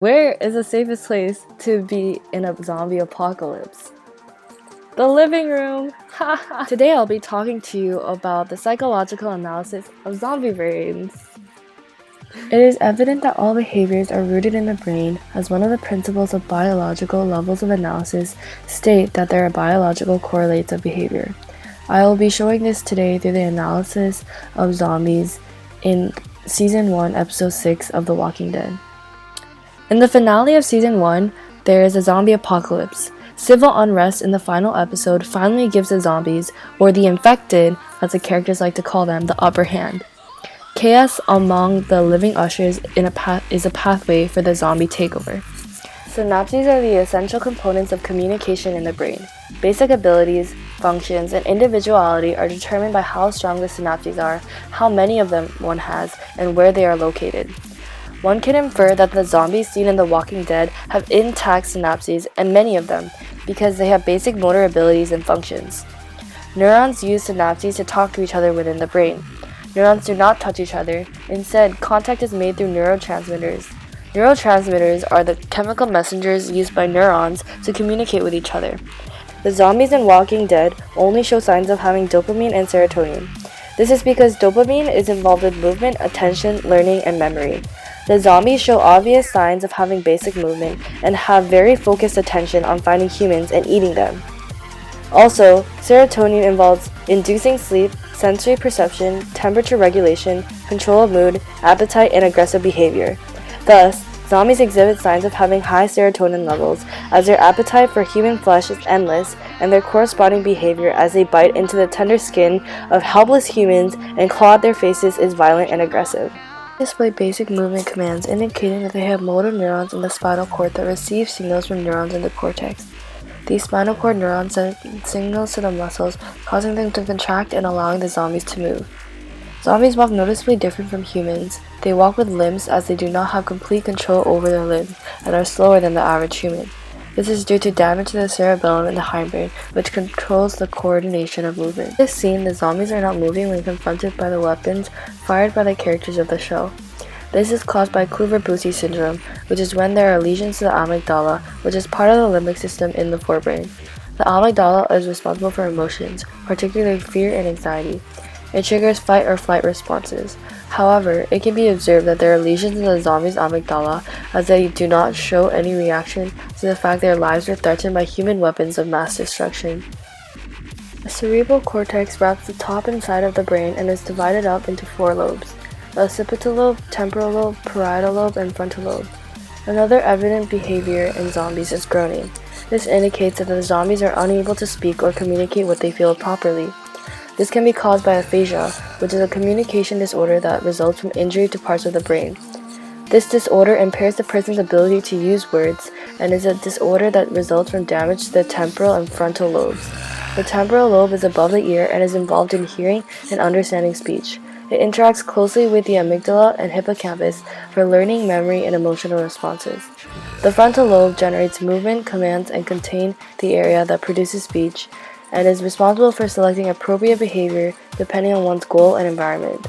Where is the safest place to be in a zombie apocalypse? The living room! Today I'll be talking to you about the psychological analysis of zombie brains. It is evident that all behaviors are rooted in the brain, as one of the principles of biological levels of analysis state that there are biological correlates of behavior. I will be showing this today through the analysis of zombies in Season 1, Episode 6 of The Walking Dead. In the finale of Season 1, there is a zombie apocalypse. Civil unrest in the final episode finally gives the zombies, or the infected, as the characters like to call them, the upper hand. Chaos among the living ushers is a pathway for the zombie takeover. Synapses are the essential components of communication in the brain. Basic abilities, functions, and individuality are determined by how strong the synapses are, how many of them one has, and where they are located. One can infer that the zombies seen in The Walking Dead have intact synapses, and many of them, because they have basic motor abilities and functions. Neurons use synapses to talk to each other within the brain. Neurons do not touch each other. Instead, contact is made through neurotransmitters. Neurotransmitters are the chemical messengers used by neurons to communicate with each other. The zombies in Walking Dead only show signs of having dopamine and serotonin. This is because dopamine is involved with movement, attention, learning, and memory. The zombies show obvious signs of having basic movement and have very focused attention on finding humans and eating them. Also, serotonin involves inducing sleep, sensory perception, temperature regulation, control of mood, appetite, and aggressive behavior. Thus, zombies exhibit signs of having high serotonin levels, as their appetite for human flesh is endless, and their corresponding behavior as they bite into the tender skin of helpless humans and claw at their faces is violent and aggressive. They display basic movement commands, indicating that they have motor neurons in the spinal cord that receive signals from neurons in the cortex. These spinal cord neurons send signals to the muscles, causing them to contract and allowing the zombies to move. Zombies walk noticeably different from humans. They walk with limps, as they do not have complete control over their limbs and are slower than the average human. This is due to damage to the cerebellum in the hindbrain, which controls the coordination of movement. In this scene, the zombies are not moving when confronted by the weapons fired by the characters of the show. This is caused by Kluver-Bucy syndrome, which is when there are lesions to the amygdala, which is part of the limbic system in the forebrain. The amygdala is responsible for emotions, particularly fear and anxiety. It triggers fight or flight responses. However, it can be observed that there are lesions in the zombies' amygdala, as they do not show any reaction to the fact their lives are threatened by human weapons of mass destruction. The cerebral cortex wraps the top and side of the brain and is divided up into 4 lobes: the occipital lobe, temporal lobe, parietal lobe, and frontal lobe. Another evident behavior in zombies is groaning. This indicates that the zombies are unable to speak or communicate what they feel properly. This can be caused by aphasia, which is a communication disorder that results from injury to parts of the brain. This disorder impairs the person's ability to use words and is a disorder that results from damage to the temporal and frontal lobes. The temporal lobe is above the ear and is involved in hearing and understanding speech. It interacts closely with the amygdala and hippocampus for learning, memory, and emotional responses. The frontal lobe generates movement, commands, and contains the area that produces speech, and is responsible for selecting appropriate behavior depending on one's goal and environment.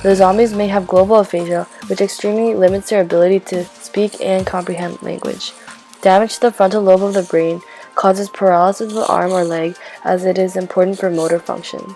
The zombies may have global aphasia, which extremely limits their ability to speak and comprehend language. Damage to the frontal lobe of the brain causes paralysis of the arm or leg, as it is important for motor functions.